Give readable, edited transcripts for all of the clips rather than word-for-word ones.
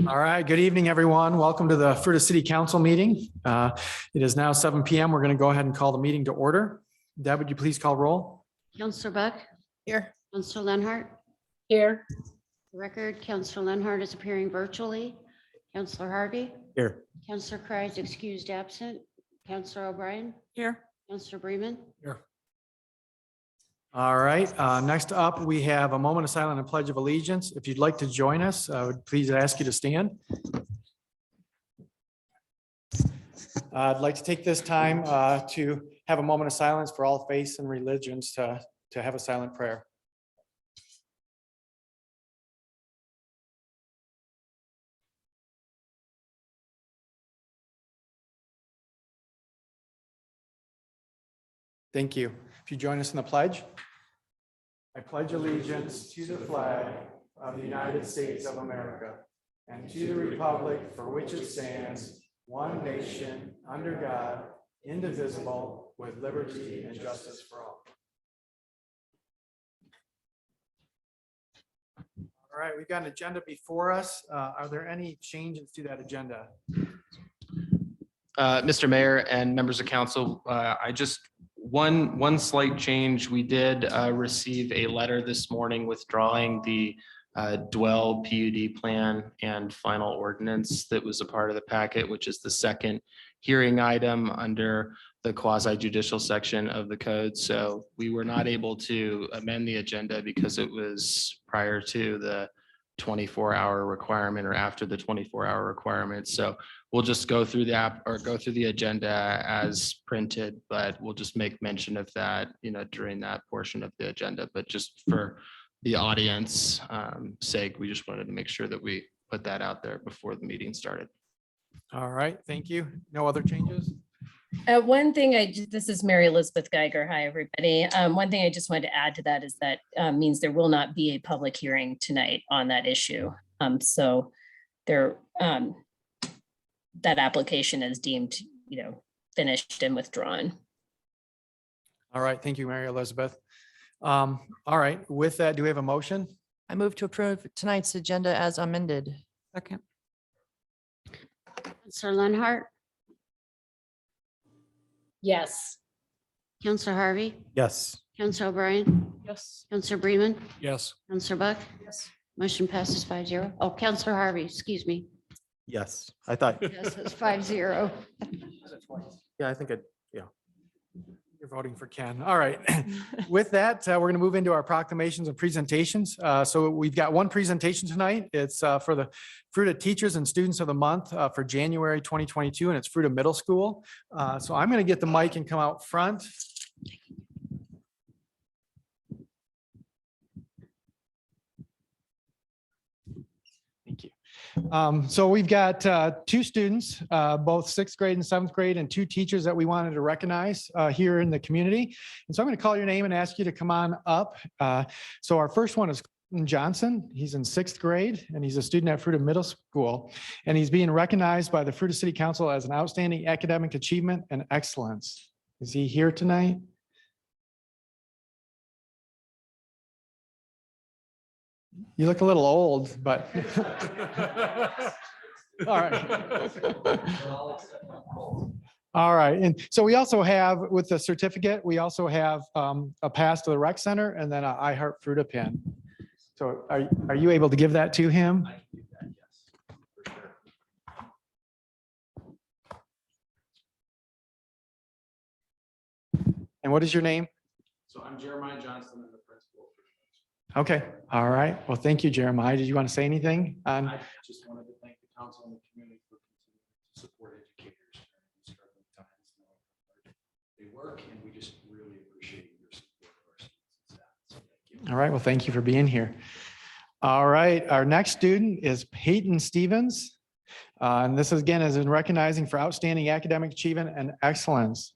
All right, good evening, everyone. Welcome to the Fruita City Council meeting. It is now 7 p.m. We're going to go ahead and call the meeting to order. Deb, would you please call roll? Councillor Buck. Here. Councillor Lenhart. Here. Record, Councillor Lenhart is appearing virtually. Councillor Harvey. Here. Councillor Cry is excused absent. Councillor O'Brien. Here. Councillor Bremen. Here. All right, next up, we have a moment of silence and pledge of allegiance. If you'd like to join us, I would please ask you to stand. I'd like to take this time to have a moment of silence for all faiths and religions to have a silent prayer. Thank you. If you join us in the pledge. I pledge allegiance to the flag of the United States of America and to the republic for which it stands, one nation, under God, indivisible, with liberty and justice for all. All right, we've got an agenda before us. Are there any changes to that agenda? Mr. Mayor and members of council, I just one slight change. We did receive a letter this morning withdrawing the Dwell PUD plan and final ordinance that was a part of the packet, which is the second hearing item under the quasi judicial section of the code. So we were not able to amend the agenda because it was prior to the 24-hour requirement or after the 24-hour requirement. So we'll just go through the app or go through the agenda as printed, but we'll just make mention of that, during that portion of the agenda. But just for the audience sake, we just wanted to make sure that we put that out there before the meeting started. All right, thank you. No other changes? One thing this is Mary Elizabeth Geiger. Hi, everybody. One thing I just wanted to add to that is that means there will not be a public hearing tonight on that issue. So there, that application is deemed, finished and withdrawn. All right, thank you, Mary Elizabeth. All right, with that, do we have a motion? I move to approve tonight's agenda as amended. Second. Councillor Lenhart. Yes. Councillor Harvey. Yes. Councillor O'Brien. Yes. Councillor Bremen. Yes. Councillor Buck. Yes. Motion passes 5-0. Oh, Councillor Harvey, excuse me. Yes, I thought. Yes, it's 5-0. Yeah, I think you're voting for Ken. All right. With that, we're going to move into our proclamations and presentations. So we've got one presentation tonight. It's for the Fruita Teachers and Students of the Month for January 2022, and it's Fruita Middle School. So I'm going to get the mic and come out front. Thank you. So we've got two students, both 6th grade and 7th grade, and two teachers that we wanted to recognize here in the community. And so I'm going to call your name and ask you to come on up. So our first one is Clinton Johnson. He's in 6th grade and he's a student at Fruita Middle School. And he's being recognized by the Fruita City Council as an outstanding academic achievement and excellence. Is he here tonight? You look a little old, but. All right. All right. And so we also have, with the certificate, we also have a pass to the rec center and then a I Heart Fruita pin. So are you able to give that to him? I can do that, yes, for sure. And what is your name? So I'm Jeremiah Johnson, I'm the principal. Okay. All right. Well, thank you, Jeremiah. Did you want to say anything? I just wanted to thank the council and the community for continuing to support educators during these struggling times. They work, and we just really appreciate your support of our students and staff. So thank you. All right. Well, thank you for being here. All right. Our next student is Peyton Stevens. And this again is in recognizing for outstanding academic achievement and excellence.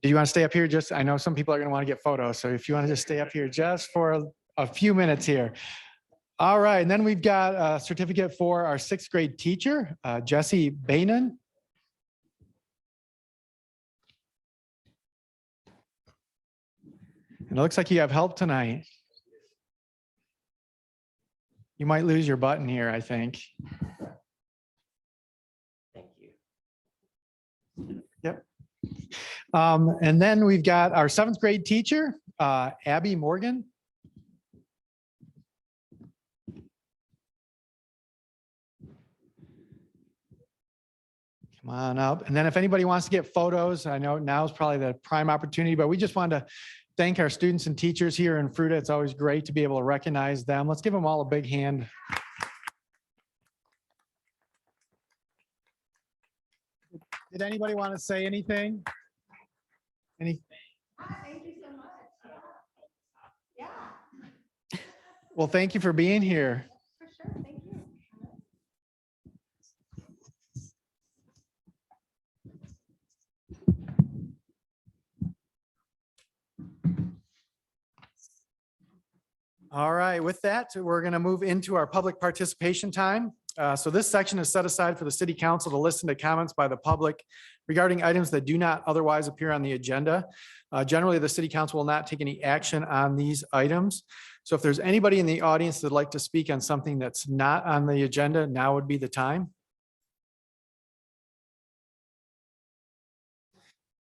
Do you want to stay up here? Just, I know some people are going to want to get photos. So if you want to just stay up here just for a few minutes here. All right. And then we've got a certificate for our 6th grade teacher, Jesse Bainan. And it looks like you have help tonight. You might lose your button here, I think. Thank you. Yep. And then we've got our 7th grade teacher, Abby Morgan. Come on up. And then if anybody wants to get photos, I know now is probably the prime opportunity, but we just wanted to thank our students and teachers here in Fruita. It's always great to be able to recognize them. Let's give them all a big hand. Did anybody want to say anything? Any? Thank you so much. Yeah, Well, thank you for being here. for sure. Thank you. All right, with that, we're going to move into our public participation time. So this section is set aside for the city council to listen to comments by the public regarding items that do not otherwise appear on the agenda. Generally, the city council will not take any action on these items. So if there's anybody in the audience that'd like to speak on something that's not on the agenda, now would be the time.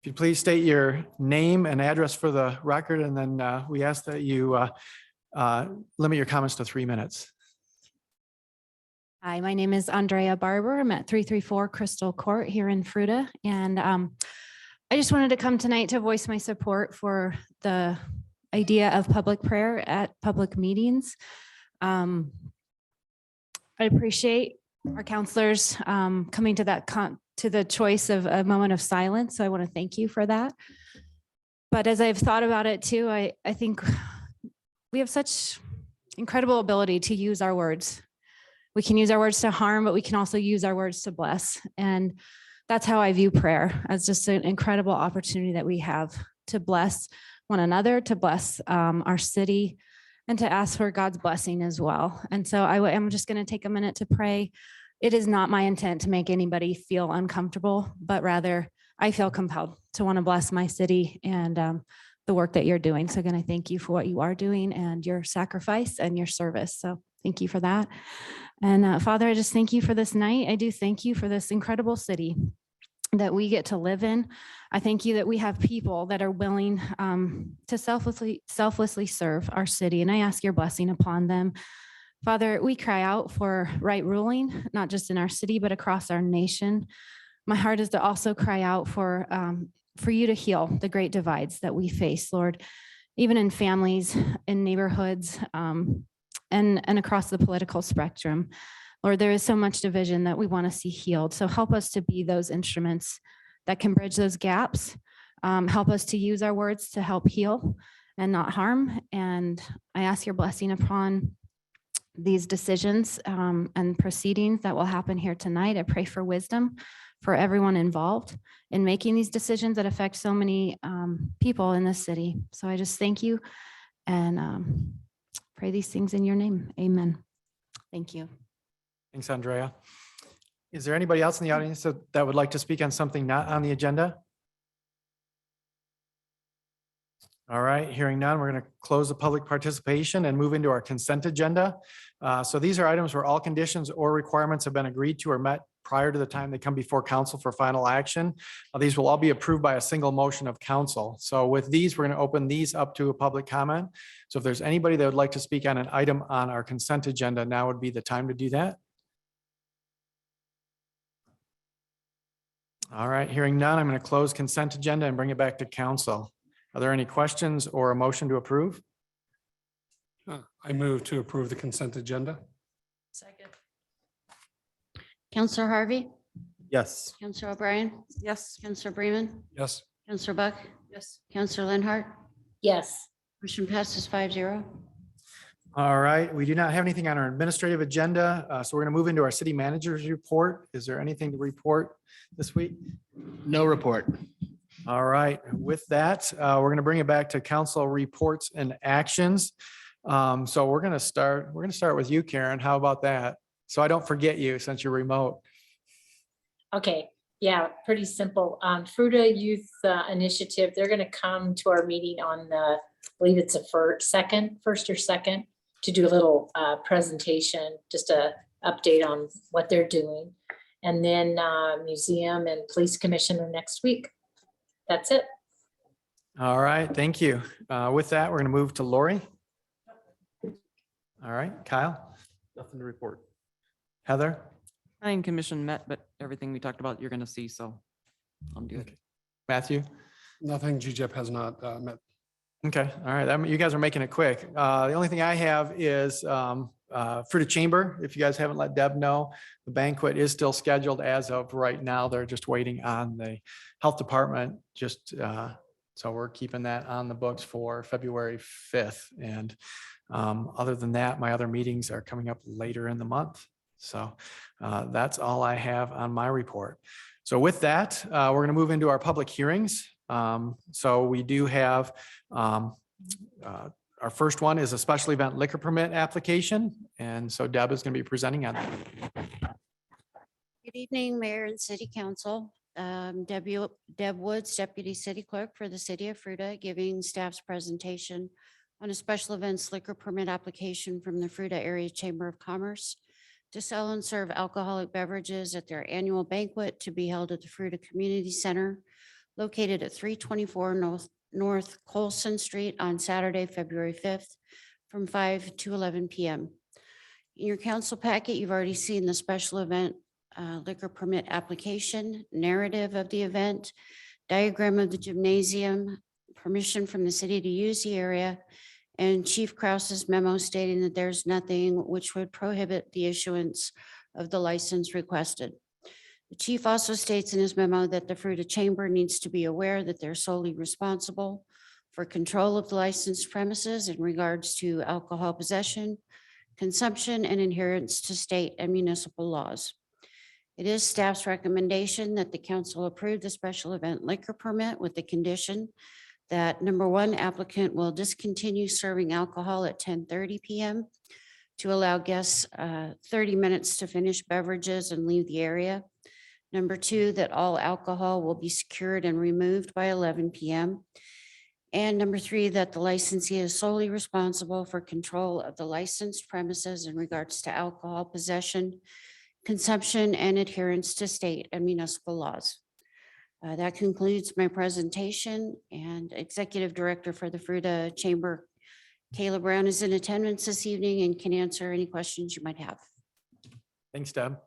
If you please state your name and address for the record, and then we ask that you limit your comments to 3 minutes. Hi, my name is Andrea Barber. I'm at 334 Crystal Court here in Fruita. And I just wanted to come tonight to voice my support for the idea of public prayer at public meetings. I appreciate our counselors coming to that to the choice of a moment of silence. So I want to thank you for that. But as I've thought about it too, I think we have such incredible ability to use our words. We can use our words to harm, but we can also use our words to bless. And that's how I view prayer, as just an incredible opportunity that we have to bless one another, to bless our city, and to ask for God's blessing as well. And so I'm just going to take a minute to pray. It is not my intent to make anybody feel uncomfortable, but rather I feel compelled to want to bless my city and the work that you're doing. So again, I thank you for what you are doing and your sacrifice and your service. So thank you for that. And Father, I just thank you for this night. I do thank you for this incredible city that we get to live in. I thank you that we have people that are willing to selflessly serve our city. And I ask your blessing upon them. Father, we cry out for right ruling, not just in our city, but across our nation. My heart is to also cry out for you to heal the great divides that we face, Lord, even in families, in neighborhoods, and across the political spectrum. Lord, there is so much division that we want to see healed. So help us to be those instruments that can bridge those gaps. Help us to use our words to help heal and not harm. And I ask your blessing upon these decisions and proceedings that will happen here tonight. I pray for wisdom for everyone involved in making these decisions that affect so many people in this city. So I just thank you and pray these things in your name. Amen. Thank you. Thanks, Andrea. Is there anybody else in the audience that would like to speak on something not on the agenda? All right, hearing none, we're going to close the public participation and move into our consent agenda. So these are items where all conditions or requirements have been agreed to or met prior to the time they come before council for final action. These will all be approved by a single motion of council. So with these, we're going to open these up to a public comment. So if there's anybody that would like to speak on an item on our consent agenda, now would be the time to do that. All right, hearing none, I'm going to close consent agenda and bring it back to council. Are there any questions or a motion to approve? I move to approve the consent agenda. Second. Counselor Harvey, Yes. Counselor O'Brien, Yes. Counselor Bremen, Yes. Counselor Buck, Yes. Counselor Lenhart. Yes. Motion passes 5-0. All right, we do not have anything on our administrative agenda, so we're going to move into our city manager's report. Is there anything to report this week? No report. All right, with that, we're going to bring it back to council reports and actions. So we're going to start with you, Karen. How about that? So I don't forget you since you're remote. Okay, Yeah, pretty simple. Fruita Youth Initiative, they're gonna come to our meeting on I believe it's a first or second, to do a little presentation, just a update on what they're doing. And then museum and police commission are next week. That's it. All right, thank you. With that, we're going to move to Lori. All right, Kyle, Nothing to report. Heather, Planning Commission met, but everything we talked about, you're gonna see, so I'm good. Matthew. Nothing. GJEP has not met. Okay, all right. You guys are making it quick. The only thing I have is Fruita Chamber. If you guys haven't let Deb know, the banquet is still scheduled as of right now. They're just waiting on the health department. So we're keeping that on the books for February 5th. And other than that, my other meetings are coming up later in the month. So that's all I have on my report. So with that, we're going to move into our public hearings. So we do have our first one is a special event liquor permit application. And so Deb is going to be presenting on that. Good evening, Mayor and City Council. Deb Woods, Deputy City Clerk for the City of Fruita, giving staff's presentation on a special events liquor permit application from the Fruita Area Chamber of Commerce to sell and serve alcoholic beverages at their annual banquet to be held at the Fruita Community Center located at 324 North Colson Street on Saturday, February 5th from 5 to 11 p.m. In your council packet, you've already seen the special event liquor permit application, narrative of the event, diagram of the gymnasium, permission from the city to use the area, and Chief Krause's memo stating that there's nothing which would prohibit the issuance of the license requested. The chief also states in his memo that the Fruita Chamber needs to be aware that they're solely responsible for control of the licensed premises in regards to alcohol possession, consumption, and adherence to state and municipal laws. It is staff's recommendation that the council approve the special event liquor permit with the condition that number one, applicant will discontinue serving alcohol at 10:30 p.m. to allow guests 30 minutes to finish beverages and leave the area. Number two, that all alcohol will be secured and removed by 11 p.m. And number three, that the licensee is solely responsible for control of the licensed premises in regards to alcohol possession, consumption, and adherence to state and municipal laws. That concludes my presentation, and Executive Director for the Fruita Chamber, Kayla Brown, is in attendance this evening and can answer any questions you might have. Thanks, Deb.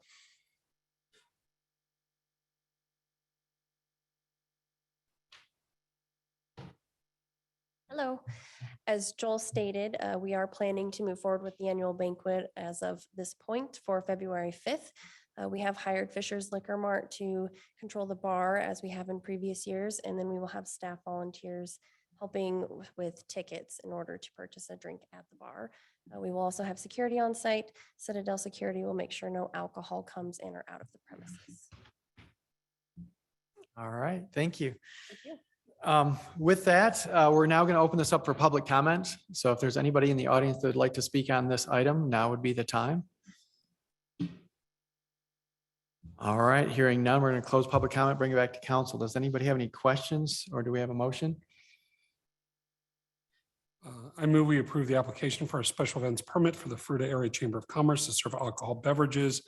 Hello. As Joel stated, we are planning to move forward with the annual banquet as of this point for February 5th. We have hired Fisher's Liquor Mart to control the bar as we have in previous years, and then we will have staff volunteers helping with tickets in order to purchase a drink at the bar. We will also have security on site. Citadel Security will make sure no alcohol comes in or out of the premises. All right, thank you. Thank you. With that, we're now going to open this up for public comment. So if there's anybody in the audience that would like to speak on this item, now would be the time. All right, hearing none, we're going to close public comment, bring it back to council. Does anybody have any questions, or do we have a motion? I move we approve the application for a special events permit for the Fruita Area Chamber of Commerce to serve alcohol beverages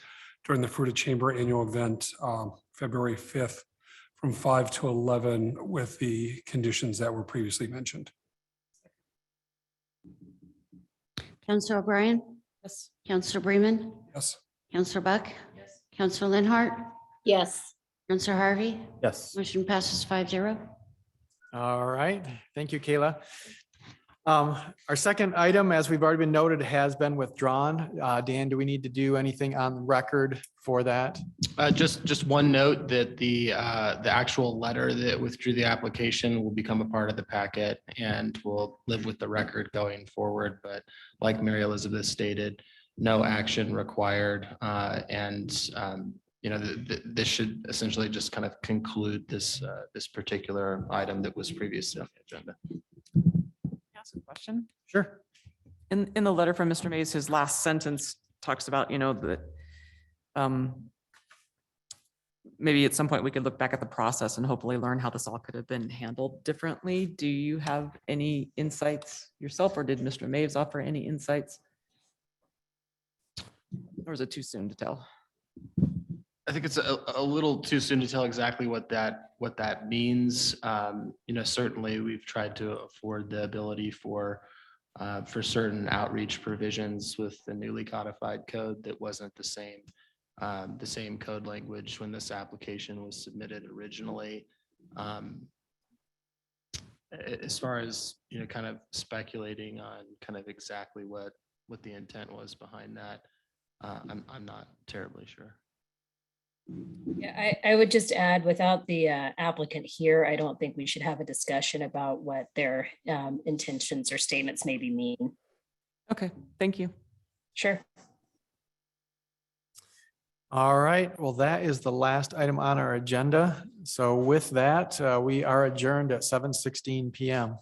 during the Fruita Chamber annual event, February 5th from 5 to 11 with the conditions that were previously mentioned. Councilor O'Brien, Yes. Councilor Bremen, Yes. Councilor Buck, Councilor Linhart, Yes. Councilor Harvey. Yes. Motion passes 5-0. All right, thank you, Kayla. Our second item, as we've already been noted, has been withdrawn. Dan, do we need to do anything on the record for that? Just one note that the actual letter that withdrew the application will become a part of the packet and will live with the record going forward. But like Mary Elizabeth stated, no action required. This should essentially just kind of conclude this particular item that was previously on the agenda. Ask a question. Sure. In the letter from Mr. Mays, his last sentence talks about, that maybe at some point we could look back at the process and hopefully learn how this all could have been handled differently. Do you have any insights yourself, or did Mr. Maves offer any insights? Or is it too soon to tell? I think it's a little too soon to tell exactly what that means. Certainly we've tried to afford the ability for certain outreach provisions with the newly codified code that wasn't the same code language when this application was submitted originally. As far as, kind of speculating on kind of exactly what the intent was behind that, I'm not terribly sure. Yeah, I would just add, without the applicant here, I don't think we should have a discussion about what their intentions or statements maybe mean. Okay, thank you. Sure. All right, well, that is the last item on our agenda. So with that, we are adjourned at 7:16 PM.